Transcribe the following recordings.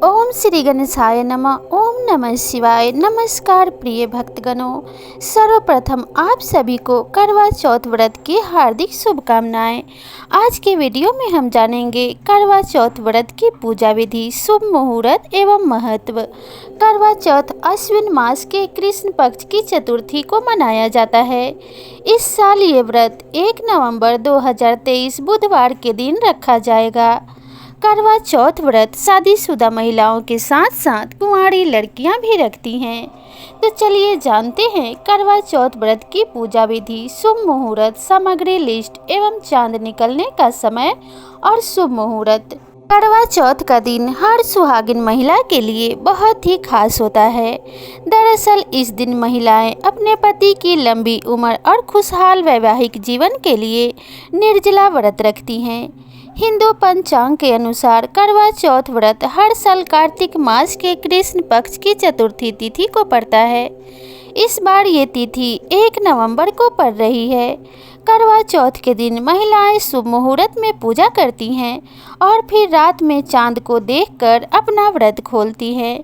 ओम श्री गणेशाय नमः। ओम नमः शिवाय। नमस्कार प्रिय भक्तगणों, सर्वप्रथम आप सभी को करवा चौथ व्रत की हार्दिक शुभकामनाएं। आज के वीडियो में हम जानेंगे करवा चौथ व्रत की पूजा विधि, शुभ मुहूर्त एवं महत्व। करवा चौथ अश्विन मास के कृष्ण पक्ष की चतुर्थी को मनाया जाता है। इस साल ये व्रत 1 नवंबर 2023 बुधवार के दिन रखा जाएगा। करवा चौथ व्रत शादीशुदा महिलाओं के साथ साथ कुंवारी लड़कियां भी रखती हैं। तो चलिए जानते हैं करवा चौथ व्रत की पूजा विधि, शुभ मुहूर्त, सामग्री लिस्ट एवं चांद निकलने का समय और शुभ मुहूर्त। करवा चौथ का दिन हर सुहागिन महिला के लिए बहुत ही खास होता है। दरअसल इस दिन महिलाएं अपने पति की लंबी उम्र और खुशहाल वैवाहिक जीवन के लिए निर्जला व्रत रखती हैं। हिंदू पंचांग के अनुसार करवा चौथ व्रत हर साल कार्तिक मास के कृष्ण पक्ष की चतुर्थी तिथि को पड़ता है। इस बार ये तिथि 1 नवंबर को पड़ रही है। करवा चौथ के दिन महिलाएं शुभ मुहूर्त में पूजा करती हैं और फिर रात में चांद को देखकर अपना व्रत खोलती हैं।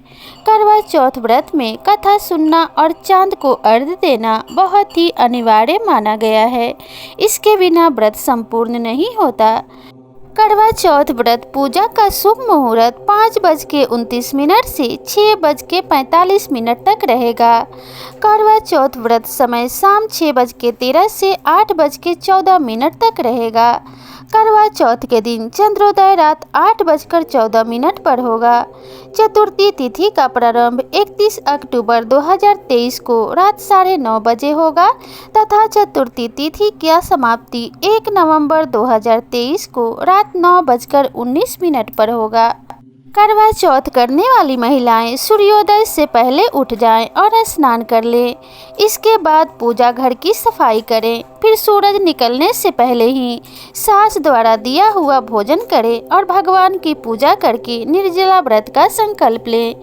करवा चौथ व्रत में कथा सुनना और चांद को अर्घ्य देना बहुत ही अनिवार्य माना गया है। इसके बिना व्रत संपूर्ण नहीं होता। करवा चौथ व्रत पूजा का शुभ मुहूर्त 5:29 से 6:45 तक रहेगा। करवा चौथ व्रत समय शाम 6:13 से 8:14 तक रहेगा। करवा चौथ के दिन चंद्रोदय रात 8:14 पर होगा। चतुर्थी तिथि का प्रारंभ 31 अक्टूबर 2023 को रात 9:30 बजे होगा तथा चतुर्थी तिथि की समाप्ति 1 नवंबर 2023 को रात 9:19 पर होगा। करवा चौथ करने वाली महिलाएं सूर्योदय से पहले उठ जाएं और स्नान कर लें। इसके बाद पूजा घर की सफाई करें। फिर सूरज निकलने से पहले ही सास द्वारा दिया हुआ भोजन करें और भगवान की पूजा करके निर्जला व्रत का संकल्प लें।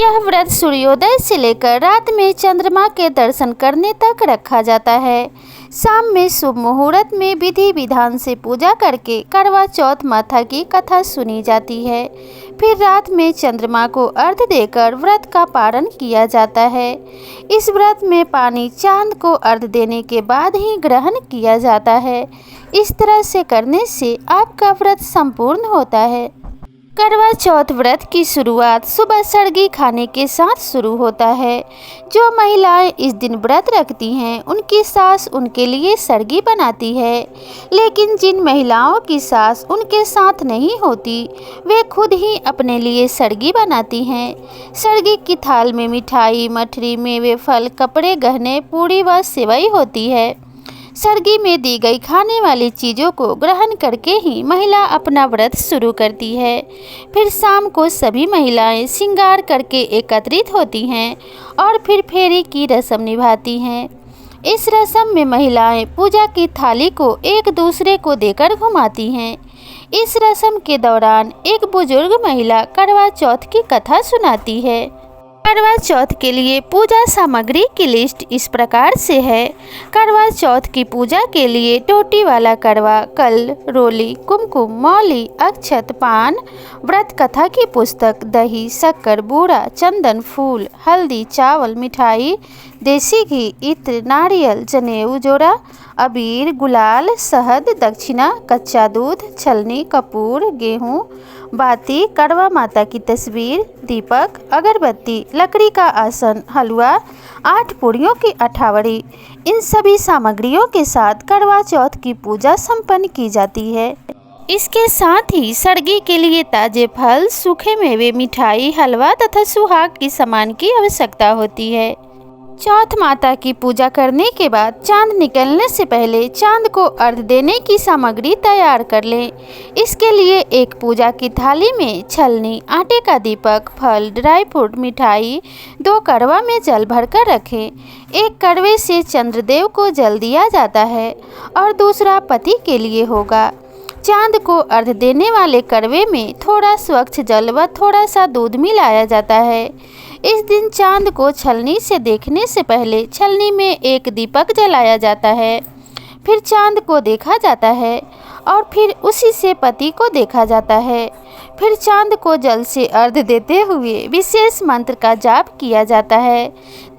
यह व्रत सूर्योदय से लेकर रात में चंद्रमा के दर्शन करने तक रखा जाता है। शाम में शुभ मुहूर्त में विधि विधान से पूजा करके करवा चौथ माता की कथा सुनी जाती है। फिर रात में चंद्रमा को अर्घ्य देकर व्रत का पारण किया जाता है। इस व्रत में पानी चांद को अर्घ्य देने के बाद ही ग्रहण किया जाता है। इस तरह से करने से आपका व्रत संपूर्ण होता है। करवा चौथ व्रत की शुरुआत सुबह सरगी खाने के साथ शुरू होता है। जो महिलाएं इस दिन व्रत रखती हैं उनकी सास उनके लिए सरगी बनाती है, लेकिन जिन महिलाओं की सास उनके साथ नहीं होती वे खुद ही अपने लिए सरगी बनाती हैं। सरगी की थाल में मिठाई, मठरी, मेवे, फल, कपड़े, गहने, पूरी व सेवई होती है। सरगी में दी गई खाने वाली चीज़ों को ग्रहण करके ही महिला अपना व्रत शुरू करती है। फिर शाम को सभी महिलाएं श्रृंगार करके एकत्रित होती हैं और फिर फेरी की रस्म निभाती हैं। इस रस्म में महिलाएं पूजा की थाली को एक दूसरे को देकर घुमाती हैं। इस रस्म के दौरान एक बुजुर्ग महिला करवा चौथ की कथा सुनाती है। करवा चौथ के लिए पूजा सामग्री की लिस्ट इस प्रकार से है। करवा चौथ की पूजा के लिए टोटी वाला करवा, कल, रोली, कुमकुम, मौली, अक्षत, पान, व्रत कथा की पुस्तक, दही, शक्कर, बूरा, चंदन, फूल, हल्दी, चावल, मिठाई, देसी घी, इत्र, नारियल, जनेऊ जोड़ा, अबीर, गुलाल, शहद, दक्षिणा, कच्चा दूध, छलनी, कपूर, गेहूँ, बाती, करवा माता की तस्वीर, दीपक, अगरबत्ती, लकड़ी का आसन, हलवा, 8 पूड़ियों की अठावड़ी। इन सभी सामग्रियों के साथ करवा चौथ की पूजा संपन्न की जाती है। इसके साथ ही सरगी के लिए ताजे फल, सूखे मेवे, मिठाई, हलवा तथा सुहाग की सामान की आवश्यकता होती है। चौथ माता की पूजा करने के बाद चांद निकलने से पहले चांद को अर्घ्य देने की सामग्री तैयार कर लें। इसके लिए एक पूजा की थाली में छलनी, आटे का दीपक, फल, ड्राई फ्रूट, मिठाई, 2 कड़वा में जल भरकर रखें। एक कड़वे से चंद्रदेव को जल दिया जाता है और दूसरा पति के लिए होगा। चांद को अर्घ्य देने वाले कड़वे में थोड़ा स्वच्छ जल व थोड़ा सा दूध मिलाया जाता है। इस दिन चांद को छलनी से देखने से पहले छलनी में एक दीपक जलाया जाता है। फिर चांद को देखा जाता है और फिर उसी से पति को देखा जाता है। फिर चांद को जल से अर्घ्य देते हुए विशेष मंत्र का जाप किया जाता है,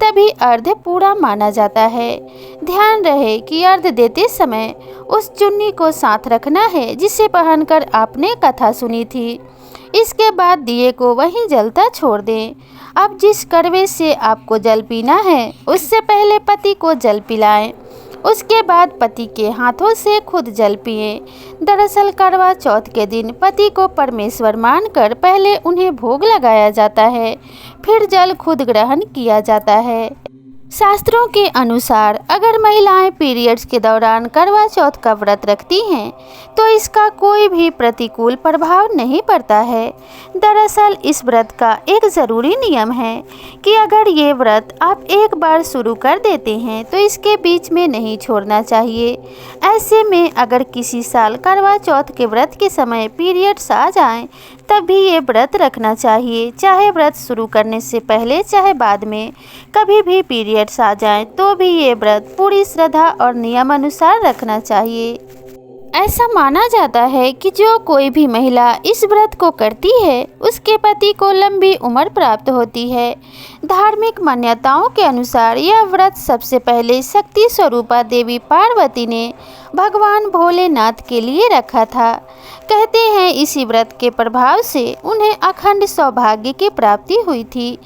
तभी अर्घ्य पूरा माना जाता है। ध्यान रहे कि अर्घ्य देते समय उस चुन्नी को साथ रखना है जिसे पहनकर आपने कथा सुनी थी। इसके बाद दिए को वहीं जलता छोड़ दें। अब जिस कड़वे से आपको जल पीना है उससे पहले पति को जल पिलाएं, उसके बाद पति के हाथों से खुद जल पिएं। दरअसल करवा चौथ के दिन पति को परमेश्वर मानकर पहले उन्हें भोग लगाया जाता है, फिर जल खुद ग्रहण किया जाता है। शास्त्रों के अनुसार अगर महिलाएं पीरियड्स के दौरान करवा चौथ का व्रत रखती हैं तो इसका कोई भी प्रतिकूल प्रभाव नहीं पड़ता है। दरअसल इस व्रत का एक ज़रूरी नियम है कि अगर ये व्रत आप एक बार शुरू कर देते हैं तो इसके बीच में नहीं छोड़ना चाहिए। ऐसे में अगर किसी साल करवा चौथ के व्रत के समय पीरियड्स आ जाएं तब भी ये व्रत रखना चाहिए, चाहे व्रत शुरू करने से पहले चाहे बाद में। कभी भी पीरियड्स आ जाएं तो भी ये व्रत पूरी श्रद्धा और नियम अनुसार रखना चाहिए। ऐसा माना जाता है कि जो कोई भी महिला इस व्रत को करती है उसके पति को लंबी उम्र प्राप्त होती है। धार्मिक मान्यताओं के अनुसार यह व्रत सबसे पहले शक्ति स्वरूपा देवी पार्वती ने भगवान भोलेनाथ के लिए रखा था। कहते हैं इसी व्रत के प्रभाव से उन्हें अखंड सौभाग्य की प्राप्ति हुई थी,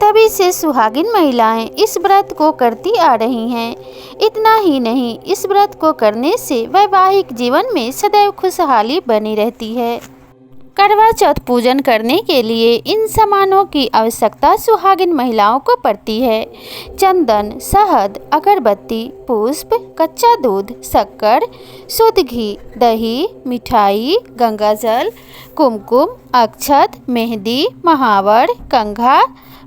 तभी से सुहागिन महिलाएं इस व्रत को करती आ रही हैं। इतना ही नहीं, इस व्रत को करने से वैवाहिक जीवन में सदैव खुशहाली बनी रहती है। करवा चौथ पूजन करने के लिए इन सामानों की आवश्यकता सुहागिन महिलाओं को पड़ती है। चंदन, शहद, अगरबत्ती, पुष्प, कच्चा दूध, शक्कर, शुद्ध घी, दही, मिठाई, गंगाजल, कुमकुम, अक्षत, मेहंदी, महावर, कंघा,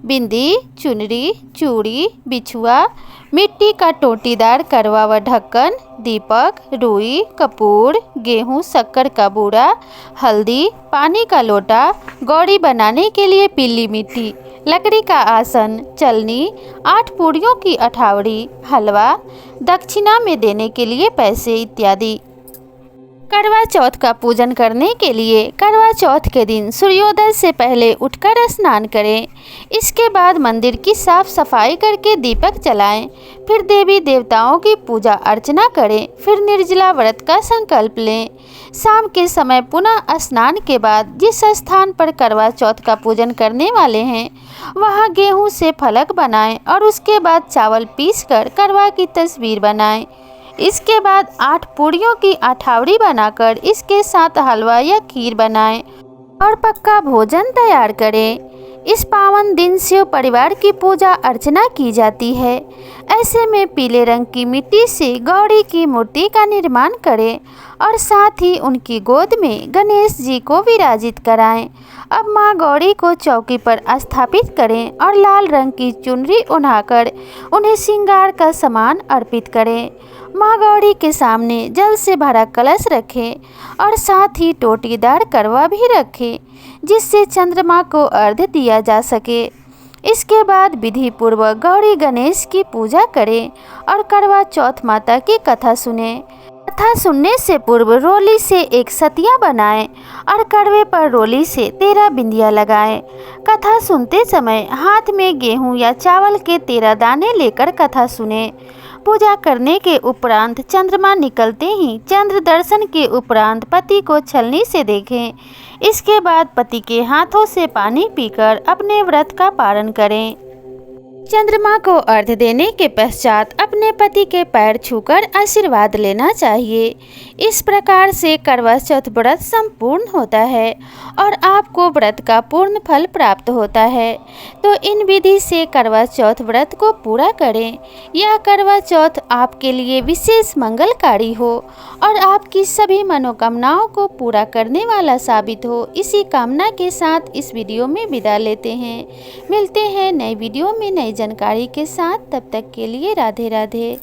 बिंदी, चुनरी, चूड़ी, बिछुआ, मिट्टी का टोटीदार करवा व ढक्कन, दीपक, रुई, कपूर, गेहूं, शक्कर का बूरा, हल्दी, पानी का लोटा, गौरी बनाने के लिए पीली मिट्टी, लकड़ी का आसन, चलनी, 8 पूड़ियों की अठावड़ी, हलवा, दक्षिणा में देने के लिए पैसे इत्यादि। करवा चौथ का पूजन करने के लिए करवा चौथ के दिन सूर्योदय से पहले उठकर स्नान करें। इसके बाद मंदिर की साफ सफाई करके दीपक जलाएं। फिर देवी देवताओं की पूजा अर्चना करें। फिर निर्जला व्रत का संकल्प लें। शाम के समय पुनः स्नान के बाद जिस स्थान पर करवा चौथ का पूजन करने वाले हैं वहां गेहूं से फलक बनाएं और उसके बाद चावल पीसकर करवा की तस्वीर बनाएं। इसके बाद 8 पूड़ियों की अठावड़ी बनाकर इसके साथ हलवा या खीर बनाएं और पक्का भोजन तैयार करें। इस पावन दिन शिव परिवार की पूजा अर्चना की जाती है। ऐसे में पीले रंग की मिट्टी से गौरी की मूर्ति का निर्माण करें और साथ ही उनकी गोद में गणेश जी को विराजित कराएं। अब माँ गौरी को चौकी पर स्थापित करें और लाल रंग की चुनरी ओढ़ाकर उन्हें श्रृंगार का सामान अर्पित करें। माँ गौरी के सामने जल से भरा कलश रखें और साथ ही टोटीदार करवा भी रखें जिससे चंद्रमा को अर्घ्य दिया जा सके। इसके बाद विधि पूर्वक गौरी गणेश की पूजा करें और करवा चौथ माता की कथा सुनें। कथा सुनने से पूर्व रोली से एक सतिया बनाएं और कड़वे पर रोली से 13 बिंदियां लगाएं। कथा सुनते समय हाथ में गेहूं या चावल के 13 दाने लेकर कथा सुनें। पूजा करने के उपरांत चंद्रमा निकलते ही चंद्र दर्शन के उपरांत पति को छलनी से देखें। इसके बाद पति के हाथों से पानी पीकर अपने व्रत का पारण करें। चंद्रमा को अर्घ्य देने के पश्चात अपने पति के पैर छूकर आशीर्वाद लेना चाहिए। इस प्रकार से करवा चौथ व्रत संपूर्ण होता है और आपको व्रत का पूर्ण फल प्राप्त होता है। तो इन विधि से करवा चौथ व्रत को पूरा करें। यह करवा चौथ आपके लिए विशेष मंगलकारी हो और आपकी सभी मनोकामनाओं को पूरा करने वाला साबित हो। इसी कामना के साथ इस वीडियो में विदा लेते हैं। मिलते हैं नए वीडियो में नई जानकारी के साथ। तब तक के लिए राधे राधे।